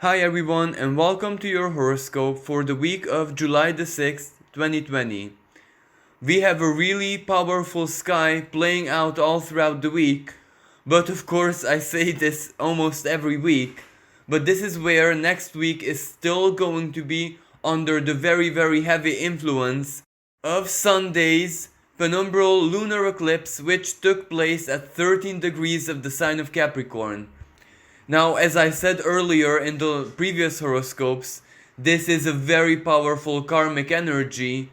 Hi everyone and welcome to your horoscope for the week of July the 6th, 2020. We have a really powerful sky playing out all throughout the week, but of course I say this almost every week, but this is where next week is still going to be under the very heavy influence of Sunday's penumbral lunar eclipse which took place at 13 degrees of the sign of Capricorn. Now, as I said earlier in the previous horoscopes, this is a very powerful karmic energy,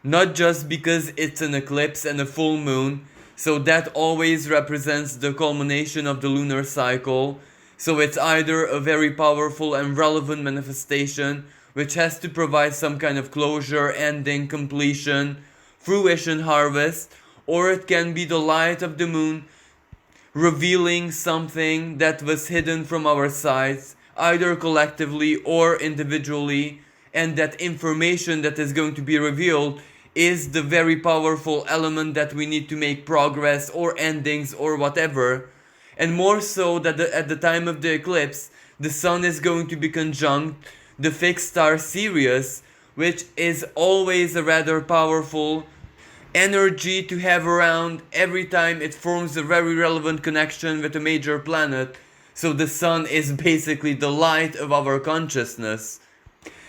not just because it's an eclipse and a full moon, so that always represents the culmination of the lunar cycle, so it's either a very powerful and relevant manifestation which has to provide some kind of closure, ending, completion, fruition, harvest, or it can be the light of the moon revealing something that was hidden from our sights, either collectively or individually, and that information that is going to be revealed is the very powerful element that we need to make progress or endings or whatever. And more so that at the time of the eclipse, the sun is going to be conjunct the fixed star Sirius, which is always a rather powerful energy to have around every time it forms a very relevant connection with a major planet. So the sun is basically the light of our consciousness.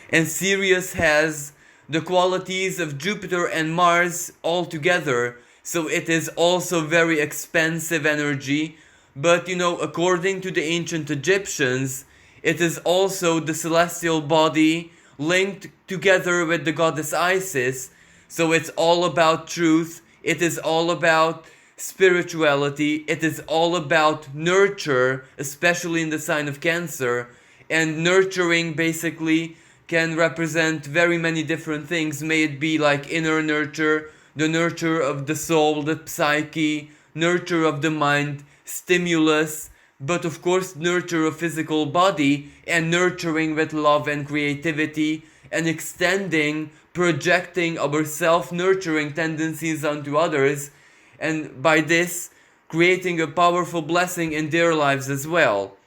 And Sirius has the qualities of Jupiter and Mars all together. So it is also very expansive energy. But according to the ancient Egyptians, it is also the celestial body linked together with the goddess Isis. So it's all about truth, it is all about spirituality, it is all about nurture, especially in the sign of Cancer. And nurturing basically can represent very many different things. May it be like inner nurture, the nurture of the soul, the psyche, nurture of the mind, stimulus, but of course nurture of physical body, and nurturing with love and creativity, and extending, projecting our self-nurturing tendencies onto others, and by this creating a powerful blessing in their lives as well.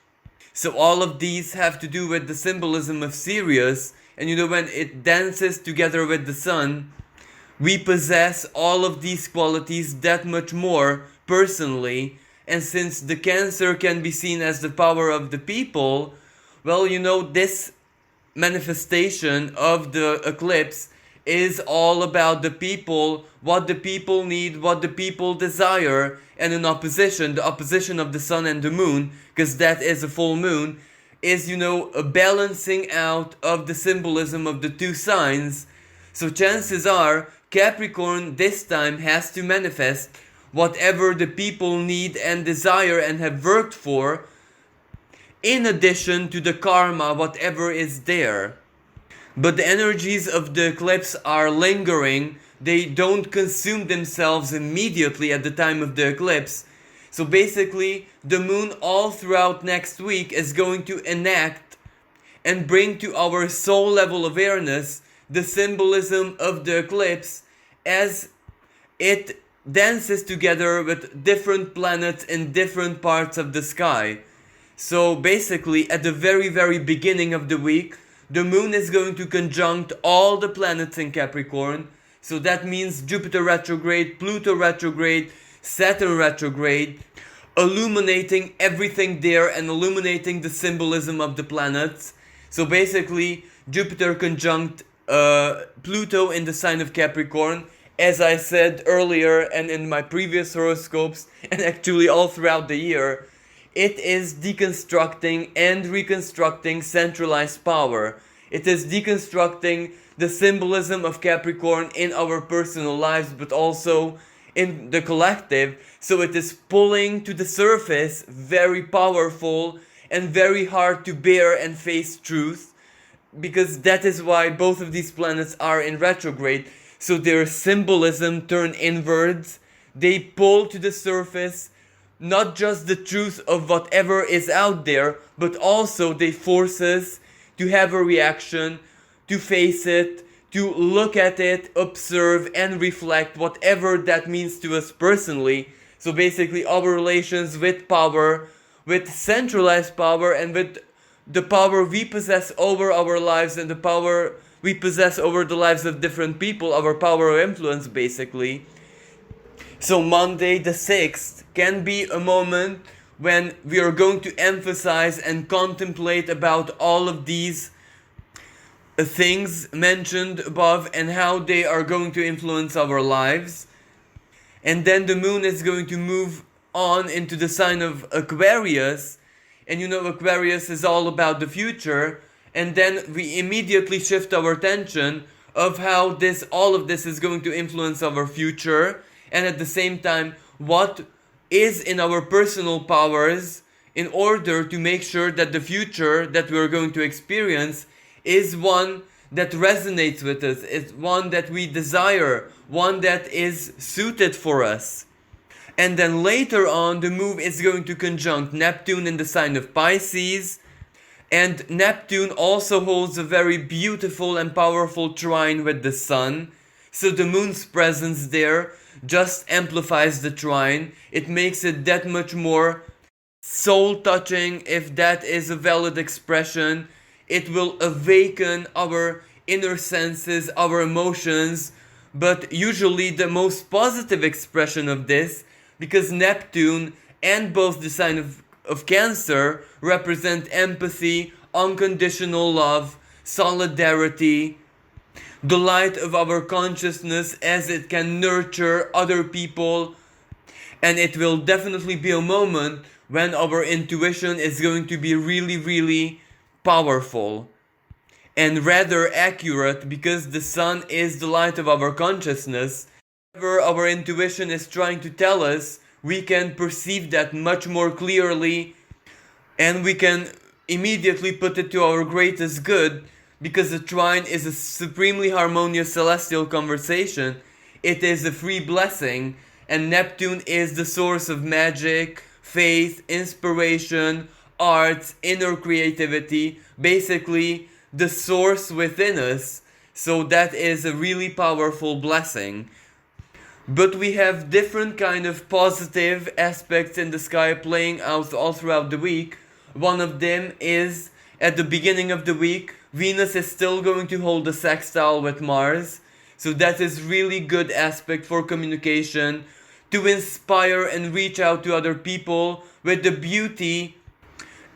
So all of these have to do with the symbolism of Sirius, and when it dances together with the sun, we possess all of these qualities that much more personally. And since the Cancer can be seen as the power of the people, well, this manifestation of the eclipse is all about the people, what the people need, what the people desire, and in opposition, the opposition of the sun and the moon, because that is a full moon, is, a balancing out of the symbolism of the two signs. So chances are, Capricorn this time has to manifest whatever the people need and desire and have worked for, in addition to the karma, whatever is there. But the energies of the eclipse are lingering, they don't consume themselves immediately at the time of the eclipse. So basically, the moon all throughout next week is going to enact and bring to our soul level awareness the symbolism of the eclipse as it dances together with different planets in different parts of the sky. So basically, at the very beginning of the week, the moon is going to conjunct all the planets in Capricorn. So that means Jupiter retrograde, Pluto retrograde, Saturn retrograde, illuminating everything there and illuminating the symbolism of the planets. So basically, Jupiter conjunct Pluto in the sign of Capricorn. As I said earlier and in my previous horoscopes, and actually all throughout the year, it is deconstructing and reconstructing centralized power. It is deconstructing the symbolism of Capricorn in our personal lives, but also in the collective. So it is pulling to the surface very powerful and very hard to bear and face truth, because that is why both of these planets are in retrograde. So their symbolism turn inwards, they pull to the surface not just the truth of whatever is out there, but also they force us to have a reaction, to face it, to look at it, observe and reflect whatever that means to us personally. So basically our relations with power, with centralized power and with the power we possess over our lives and the power we possess over the lives of different people, our power of influence basically. So Monday the 6th can be a moment when we are going to emphasize and contemplate about all of these things mentioned above and how they are going to influence our lives. And then the moon is going to move on into the sign of Aquarius. And Aquarius is all about the future. And then we immediately shift our attention of how all of this is going to influence our future. And at the same time, what is in our personal powers in order to make sure that the future that we're going to experience is one that resonates with us, is one that we desire, one that is suited for us. And then later on, the move is going to conjunct Neptune in the sign of Pisces. And Neptune also holds a very beautiful and powerful trine with the Sun. So the moon's presence there just amplifies the trine. It makes it that much more soul-touching, if that is a valid expression. It will awaken our inner senses, our emotions, but usually the most positive expression of this, because Neptune and both the sign of Cancer represent empathy, unconditional love, solidarity, the light of our consciousness as it can nurture other people. And it will definitely be a moment when our intuition is going to be really, really powerful and rather accurate, because the sun is the light of our consciousness. Whatever our intuition is trying to tell us, we can perceive that much more clearly and we can immediately put it to our greatest good, because the trine is a supremely harmonious celestial conversation. It is a free blessing, and Neptune is the source of magic, faith, inspiration, arts, inner creativity, basically the source within us. So that is a really powerful blessing. But we have different kind of positive aspects in the sky playing out all throughout the week. One of them is at the beginning of the week, Venus is still going to hold a sextile with Mars. So that is really good aspect for communication, to inspire and reach out to other people with the beauty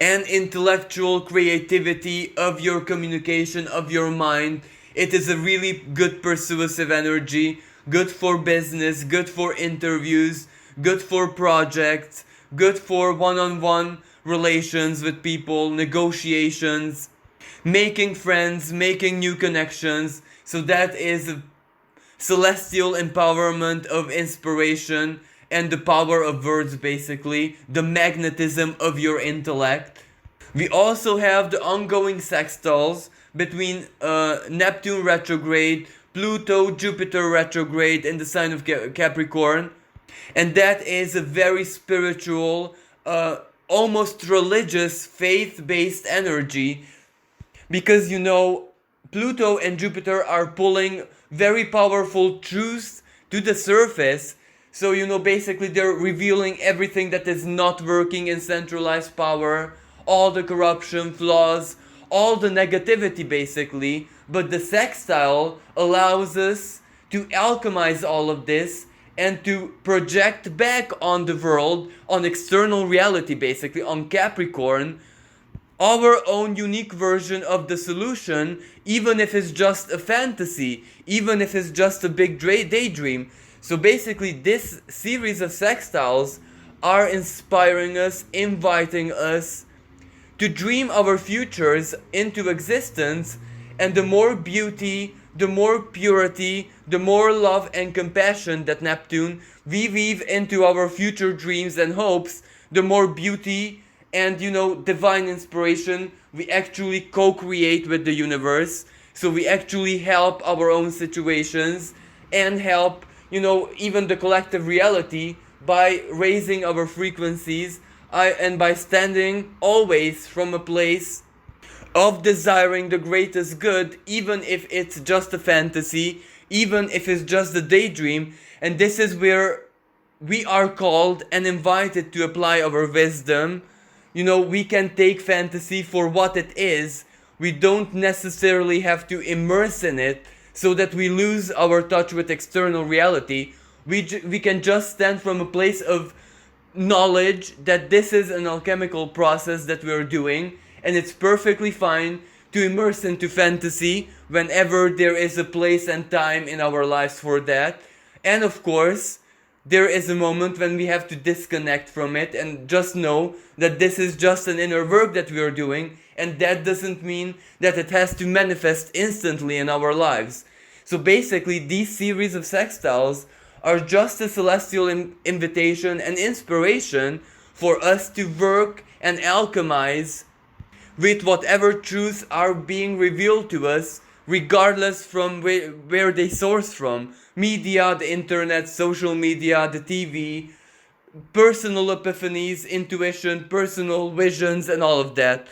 and intellectual creativity of your communication, of your mind. It is a really good persuasive energy, good for business, good for interviews, good for projects, good for one-on-one relations with people, negotiations, making friends, making new connections. So that is a celestial empowerment of inspiration and the power of words, basically, the magnetism of your intellect. We also have the ongoing sextiles between Neptune retrograde, Pluto, Jupiter retrograde in the sign of Capricorn. And that is a very spiritual, almost religious, faith-based energy. Because Pluto and Jupiter are pulling very powerful truths to the surface. So, basically they're revealing everything that is not working in centralized power, all the corruption, flaws, all the negativity basically. But the sextile allows us to alchemize all of this and to project back on the world, on external reality basically, on Capricorn, our own unique version of the solution, even if it's just a fantasy, even if it's just a big daydream. So basically this series of sextiles are inspiring us, inviting us to dream our futures into existence. And the more beauty, the more purity, the more love and compassion that Neptune we weave into our future dreams and hopes, the more beauty and divine inspiration we actually co-create with the universe. So we actually help our own situations and help even the collective reality by raising our frequencies and by standing always from a place of desiring the greatest good, even if it's just a fantasy, even if it's just a daydream. And this is where we are called and invited to apply our wisdom, we can take fantasy for what it is. We don't necessarily have to immerse in it so that we lose our touch with external reality. We can just stand from a place of knowledge that this is an alchemical process that we're doing, and it's perfectly fine to immerse into fantasy whenever there is a place and time in our lives for that. And of course, there is a moment when we have to disconnect from it and just know that this is just an inner work that we are doing, and that doesn't mean that it has to manifest instantly in our lives. So basically, these series of sextiles are just a celestial invitation and inspiration for us to work and alchemize with whatever truths are being revealed to us, regardless from where they source from. Media, the internet, social media, the TV, personal epiphanies, intuition, personal visions, and all of that.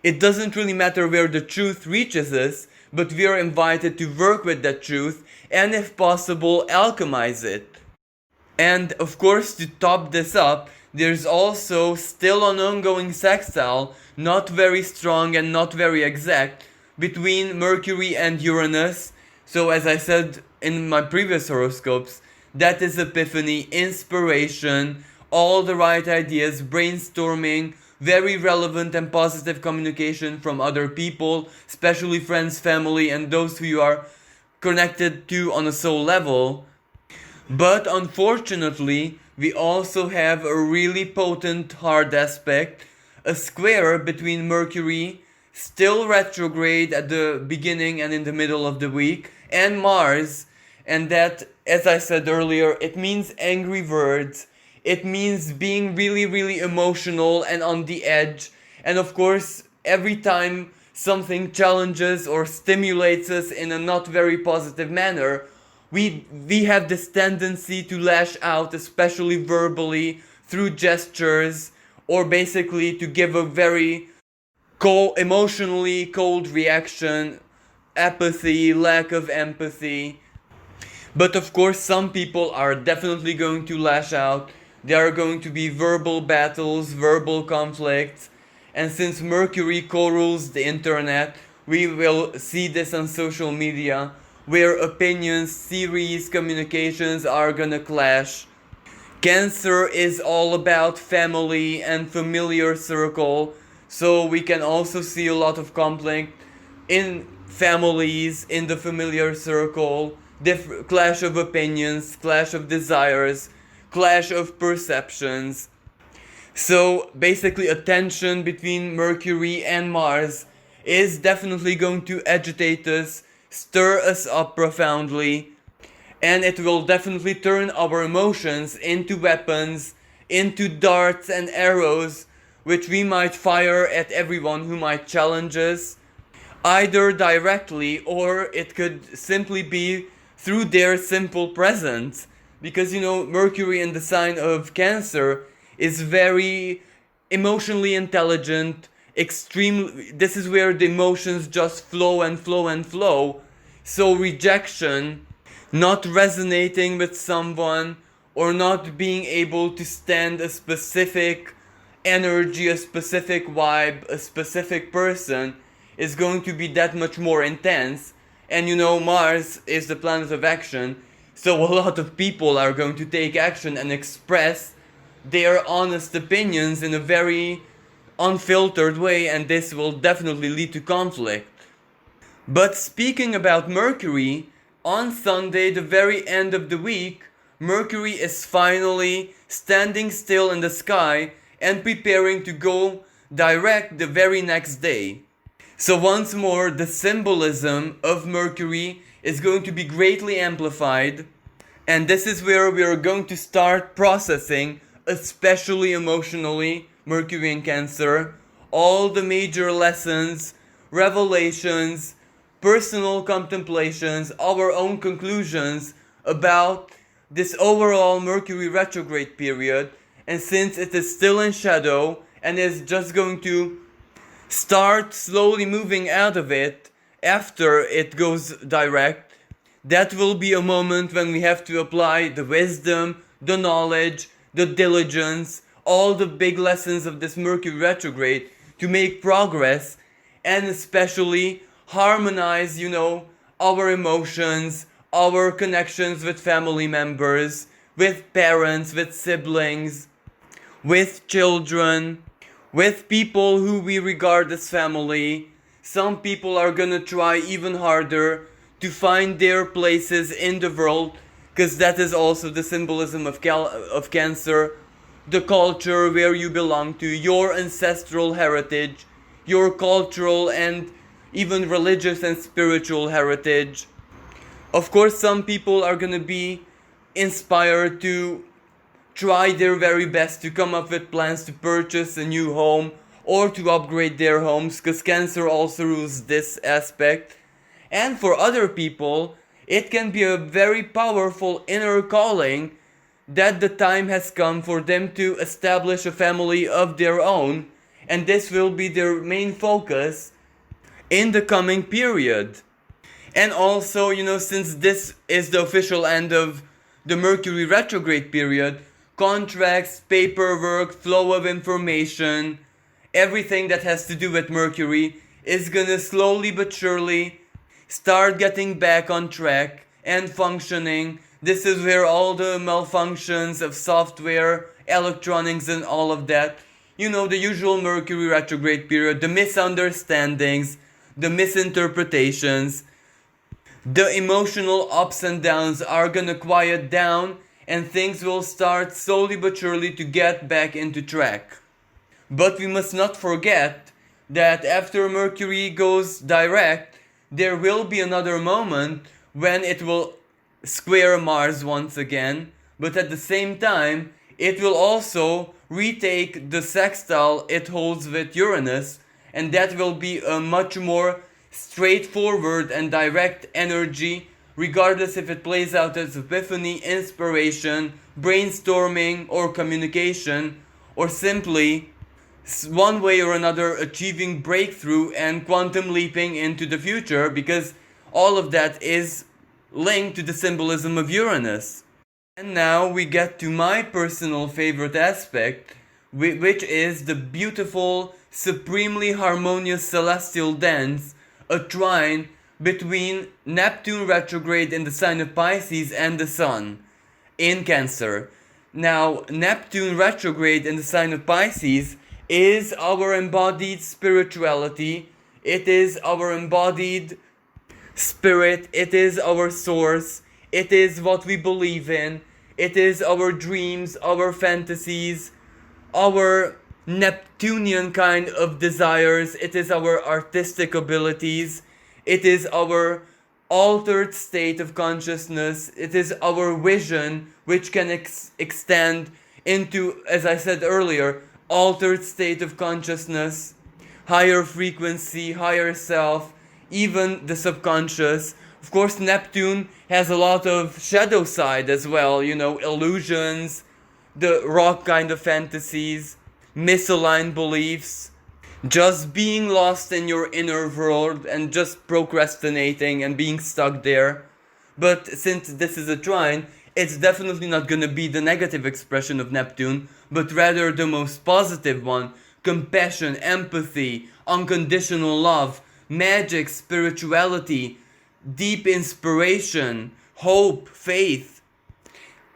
It doesn't really matter where the truth reaches us, but we are invited to work with that truth and, if possible, alchemize it. And of course, to top this up, there's also still an ongoing sextile, not very strong and not very exact, between Mercury and Uranus. So as I said in my previous horoscopes, that is epiphany, inspiration, all the right ideas, brainstorming, very relevant and positive communication from other people, especially friends, family, and those who you are connected to on a soul level. But unfortunately, we also have a really potent hard aspect, a square between Mercury, still retrograde at the beginning and in the middle of the week, and Mars. And that, as I said earlier, it means angry words. It means being really, really emotional and on the edge. And of course, every time something challenges or stimulates us in a not very positive manner, we have this tendency to lash out, especially verbally, through gestures, or basically to give a very emotionally cold reaction, apathy, lack of empathy. But of course, some people are definitely going to lash out. There are going to be verbal battles, verbal conflicts, and since Mercury co-rules the internet, we will see this on social media, where opinions, theories, communications are gonna clash. Cancer is all about family and familiar circle, so we can also see a lot of conflict in families, in the familiar circle, clash of opinions, clash of desires, clash of perceptions. So basically, a tension between Mercury and Mars is definitely going to agitate us, stir us up profoundly, and it will definitely turn our emotions into weapons, into darts and arrows, which we might fire at everyone who might challenge us, either directly or it could simply be through their simple presence. Because Mercury in the sign of Cancer is very emotionally intelligent, extremely. This is where the emotions just flow and flow and flow. So rejection, not resonating with someone, or not being able to stand a specific energy, a specific vibe, a specific person, is going to be that much more intense. And Mars is the planet of action, so a lot of people are going to take action and express their honest opinions in a very unfiltered way, and this will definitely lead to conflict. But speaking about Mercury, on Sunday, the very end of the week, Mercury is finally standing still in the sky and preparing to go direct the very next day. So once more, the symbolism of Mercury is going to be greatly amplified, and this is where we are going to start processing, especially emotionally, Mercury in Cancer, all the major lessons, revelations, personal contemplations, our own conclusions about this overall Mercury retrograde period. And since it is still in shadow and is just going to start slowly moving out of it after it goes direct, that will be a moment when we have to apply the wisdom, the knowledge, the diligence, all the big lessons of this Mercury retrograde to make progress and especially harmonize, our emotions, our connections with family members, with parents, with siblings, with children, with people who we regard as family. Some people are gonna try even harder to find their places in the world, because that is also the symbolism of Cancer, the culture where you belong to, your ancestral heritage, your cultural and even religious and spiritual heritage. Of course, some people are gonna be inspired to try their very best to come up with plans to purchase a new home or to upgrade their homes, because Cancer also rules this aspect. And for other people, it can be a very powerful inner calling that the time has come for them to establish a family of their own, and this will be their main focus in the coming period. And also, since this is the official end of the Mercury retrograde period, contracts, paperwork, flow of information, everything that has to do with Mercury is gonna slowly but surely start getting back on track and functioning. This is where all the malfunctions of software, electronics and all of that, the usual Mercury retrograde period, the misunderstandings, the misinterpretations, the emotional ups and downs are gonna quiet down and things will start slowly but surely to get back into track. But we must not forget that after Mercury goes direct, there will be another moment when it will square Mars once again, but at the same time, it will also retake the sextile it holds with Uranus, and that will be a much more straightforward and direct energy, regardless if it plays out as epiphany, inspiration, brainstorming, or communication, or simply one way or another achieving breakthrough and quantum leaping into the future, because all of that is linked to the symbolism of Uranus. And now we get to my personal favorite aspect, which is the beautiful, supremely harmonious celestial dance, a trine between Neptune retrograde in the sign of Pisces and the Sun in Cancer. Now, Neptune retrograde in the sign of Pisces is our embodied spirituality. It is our embodied spirit. It is our source. It is what we believe in. It is our dreams, our fantasies, our Neptunian kind of desires. It is our artistic abilities. It is our altered state of consciousness. It is our vision, which can extend into, as I said earlier, altered state of consciousness, higher frequency, higher self, even the subconscious. Of course, Neptune has a lot of shadow side as well, illusions, the rock kind of fantasies, misaligned beliefs, just being lost in your inner world and just procrastinating and being stuck there. But since this is a trine, it's definitely not gonna be the negative expression of Neptune, but rather the most positive one. Compassion, empathy, unconditional love, magic, spirituality, deep inspiration, hope, faith.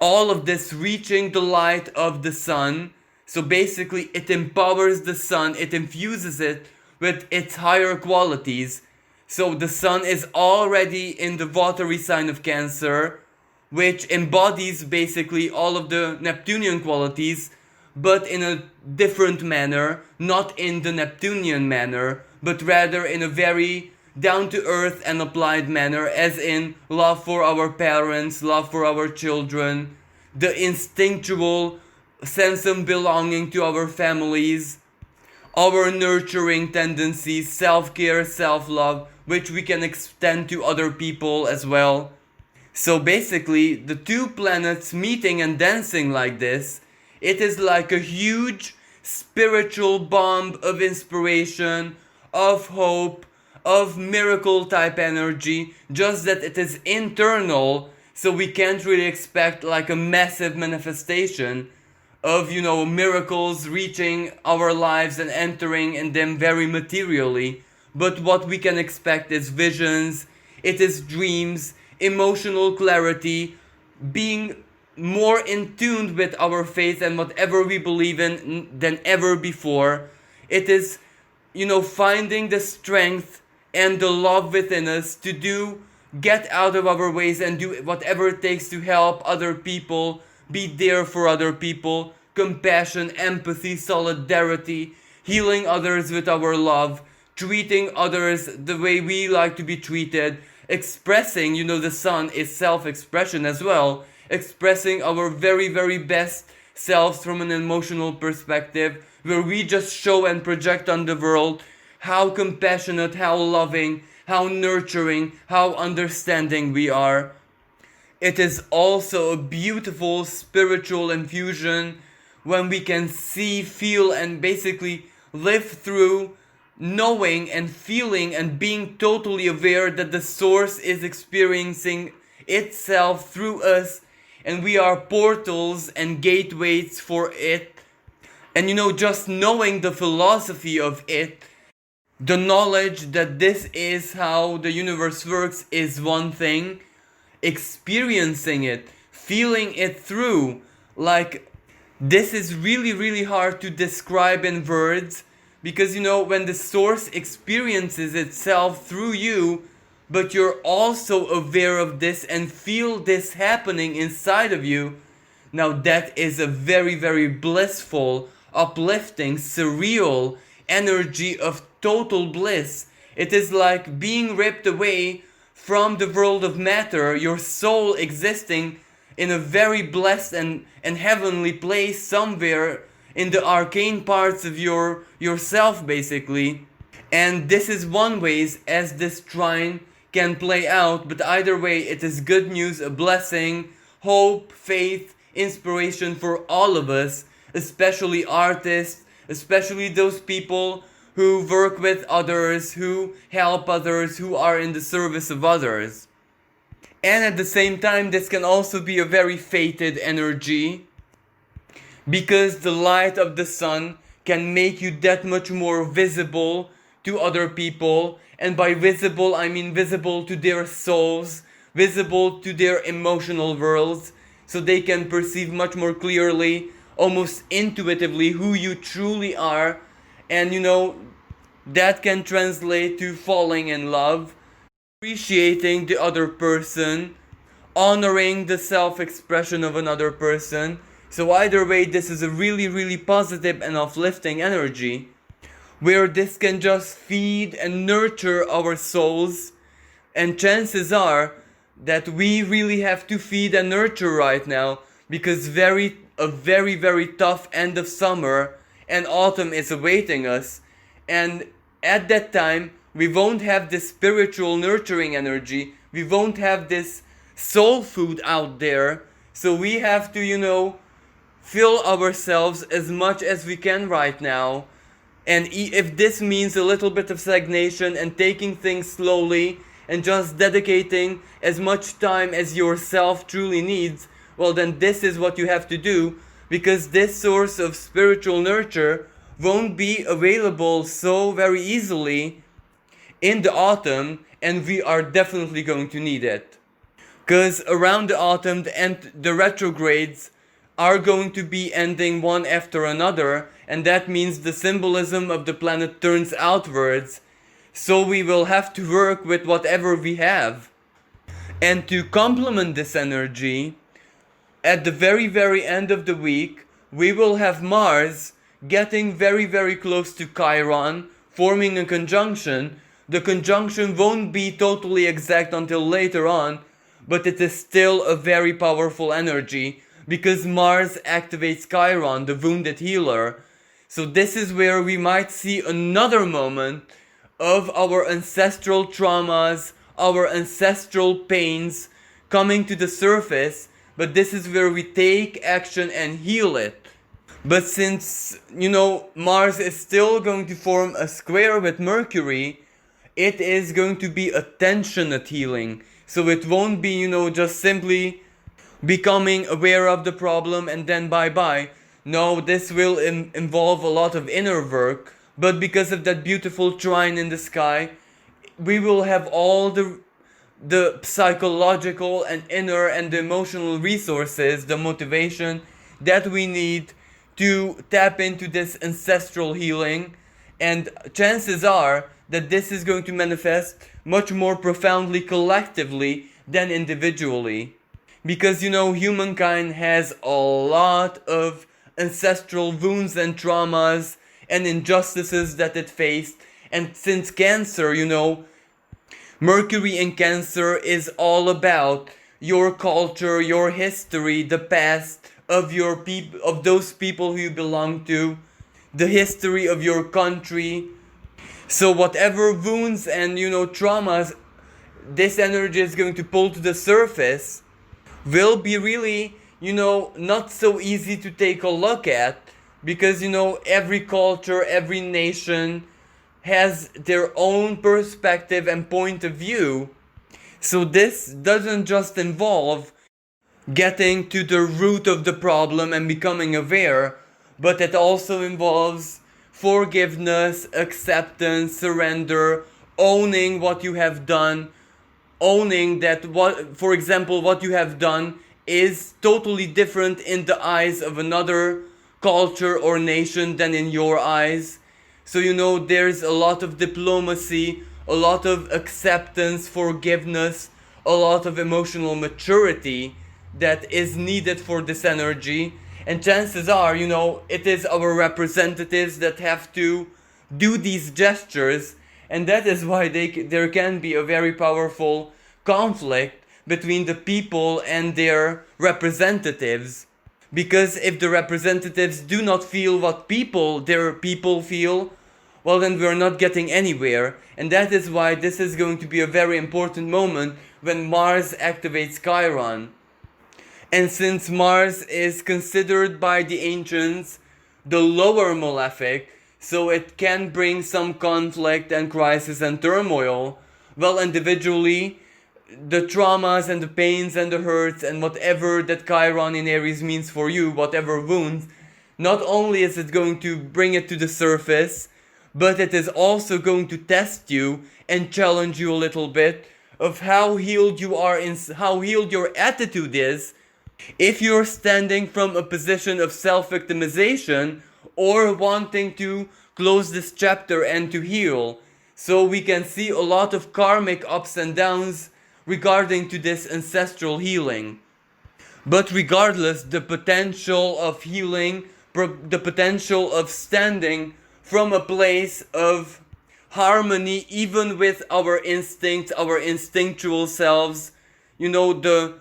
All of this reaching the light of the sun. So basically it empowers the sun, it infuses it with its higher qualities. So the sun is already in the watery sign of Cancer, which embodies basically all of the Neptunian qualities, but in a different manner, not in the Neptunian manner, but rather in a very down-to-earth and applied manner, as in love for our parents, love for our children, the instinctual sense of belonging to our families, our nurturing tendencies, self-care, self-love, which we can extend to other people as well. So basically, the two planets meeting and dancing like this, it is like a huge spiritual bomb of inspiration, of hope, of miracle type energy, just that it is internal, so we can't really expect like a massive manifestation of, miracles reaching our lives and entering in them very materially. But what we can expect is visions, it is dreams, emotional clarity, being more in tune with our faith and whatever we believe in than ever before. It is, finding the strength and the love within us to get out of our ways and do whatever it takes to help other people, be there for other people, compassion, empathy, solidarity, healing others with our love, treating others the way we like to be treated, expressing, the sun is self-expression as well, expressing our very, very best selves from an emotional perspective, where we just show and project on the world how compassionate, how loving, how nurturing, how understanding we are. It is also a beautiful spiritual infusion when we can see, feel, and basically live through knowing and feeling and being totally aware that the source is experiencing itself through us and we are portals and gateways for it. And just knowing the philosophy of it, the knowledge that this is how the universe works is one thing. Experiencing it, feeling it through, like, this is really, really hard to describe in words, because when the source experiences itself through you, but you're also aware of this and feel this happening inside of you, now that is a very, very blissful, uplifting, surreal energy of total bliss. It is like being ripped away from the world of matter, your soul existing in a very blessed and heavenly place somewhere in the arcane parts of yourself, basically. And this is one ways as this trine can play out, but either way it is good news, a blessing, hope, faith, inspiration for all of us, especially artists, especially those people who work with others, who help others, who are in the service of others. And at the same time, this can also be a very fated energy, because the light of the sun can make you that much more visible to other people. And by visible, I mean visible to their souls, visible to their emotional worlds, so they can perceive much more clearly, almost intuitively, who you truly are. And that can translate to falling in love, appreciating the other person, honoring the self-expression of another person. So either way, this is a really, really positive and uplifting energy, where this can just feed and nurture our souls. And chances are that we really have to feed and nurture right now, because a very, very tough end of summer and autumn is awaiting us. And at that time, we won't have this spiritual nurturing energy. We won't have this soul food out there. So we have to, fill ourselves as much as we can right now. And if this means a little bit of stagnation and taking things slowly and just dedicating as much time as yourself truly needs, well, then this is what you have to do, because this source of spiritual nurture won't be available so very easily in the autumn, and we are definitely going to need it. Because around the autumn, the retrogrades are going to be ending one after another, and that means the symbolism of the planet turns outwards, so we will have to work with whatever we have. And to complement this energy, at the very, very end of the week, we will have Mars getting very, very close to Chiron, forming a conjunction. The conjunction won't be totally exact until later on, but it is still a very powerful energy, because Mars activates Chiron, the wounded healer. So this is where we might see another moment of our ancestral traumas, our ancestral pains coming to the surface, but this is where we take action and heal it. But since, Mars is still going to form a square with Mercury, it is going to be a tensionate healing. So it won't be, just simply becoming aware of the problem and then bye-bye. No, this will involve a lot of inner work, but because of that beautiful trine in the sky, we will have all the psychological and inner and emotional resources, the motivation that we need to tap into this ancestral healing. And chances are that this is going to manifest much more profoundly collectively than individually. Because humankind has a lot of ancestral wounds and traumas and injustices that it faced. And since Cancer, Mercury in Cancer is all about your culture, your history, the past of your of those people who you belong to, the history of your country. So whatever wounds and traumas this energy is going to pull to the surface will be really not so easy to take a look at, because every culture, every nation has their own perspective and point of view. So this doesn't just involve getting to the root of the problem and becoming aware, but it also involves forgiveness, acceptance, surrender, owning what you have done, owning that for example, what you have done is totally different in the eyes of another culture or nation than in your eyes. So there's a lot of diplomacy, a lot of acceptance, forgiveness, a lot of emotional maturity that is needed for this energy. And chances are, it is our representatives that have to do these gestures, and that is why there can be a very powerful conflict between the people and their representatives. Because if the representatives do not feel what their people feel, well, then we're not getting anywhere. And that is why this is going to be a very important moment when Mars activates Chiron. And since Mars is considered by the ancients the lower malefic, so it can bring some conflict and crisis and turmoil, well, individually, the traumas and the pains and the hurts and whatever that Chiron in Aries means for you, whatever wounds, not only is it going to bring it to the surface, but it is also going to test you and challenge you a little bit of how healed you are, how healed your attitude is, if you're standing from a position of self-victimization or wanting to close this chapter and to heal. So we can see a lot of karmic ups and downs regarding to this ancestral healing. But regardless, the potential of healing, the potential of standing from a place of harmony, even with our instincts, our instinctual selves, the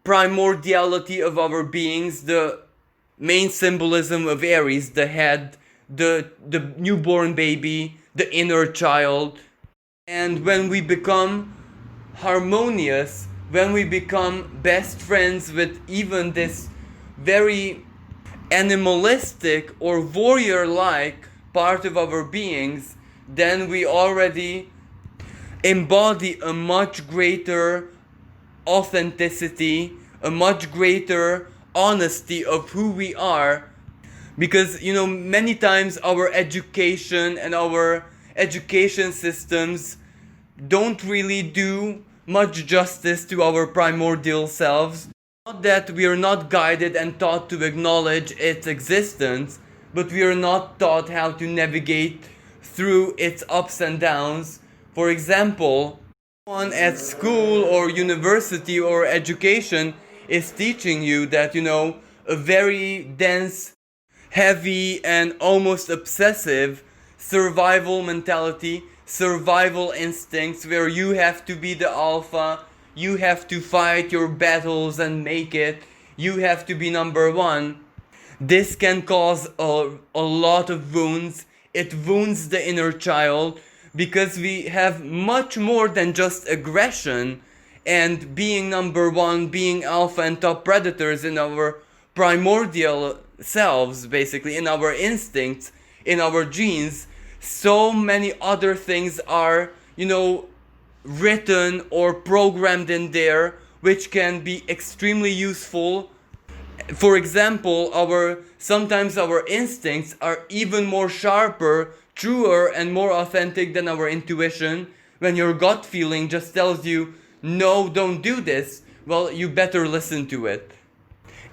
primordiality of our beings, the main symbolism of Aries, the head, the newborn baby, the inner child. And when we become harmonious, when we become best friends with even this very animalistic or warrior-like part of our beings, then we already embody a much greater authenticity, a much greater honesty of who we are. Because many times our education and our education systems don't really do much justice to our primordial selves. Not that we are not guided and taught to acknowledge its existence, but we are not taught how to navigate through its ups and downs. For example, one at school or university or education is teaching you that a very dense, heavy and almost obsessive survival mentality, survival instincts, where you have to be the alpha, you have to fight your battles and make it, you have to be number one. This can cause a lot of wounds. It wounds the inner child, because we have much more than just aggression and being number one, being alpha and top predators in our primordial selves, basically, in our instincts, in our genes. So many other things are, written or programmed in there, which can be extremely useful For example, sometimes our instincts are even more sharper, truer, and more authentic than our intuition. When your gut feeling just tells you, no, don't do this, well, you better listen to it.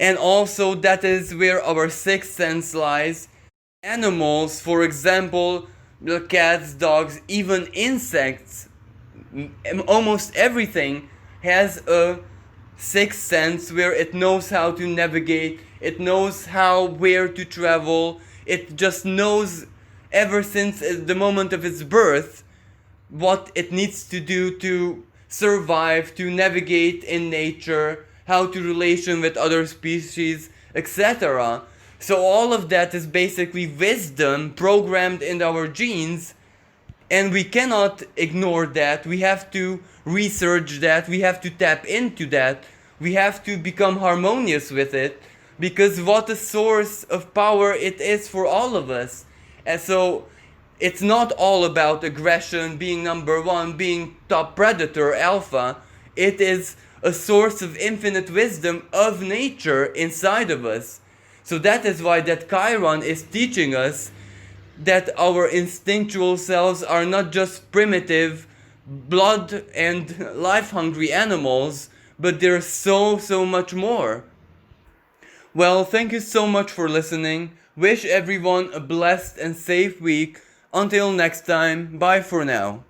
And also, that is where our sixth sense lies. Animals, for example, the cats, dogs, even insects, almost everything has a sixth sense where it knows how to navigate, it knows where to travel, it just knows ever since the moment of its birth what it needs to do to survive, to navigate in nature, how to relation with other species, etc. So all of that is basically wisdom programmed in our genes, and we cannot ignore that. We have to research that, we have to tap into that, we have to become harmonious with it, because what a source of power it is for all of us. And so it's not all about aggression, being number one, being top predator, alpha. It is a source of infinite wisdom of nature inside of us. So that is why that Chiron is teaching us that our instinctual selves are not just primitive, blood and life hungry animals, but they're so much more. Well, thank you so much for listening. Wish everyone a blessed and safe week. Until next time, bye for now.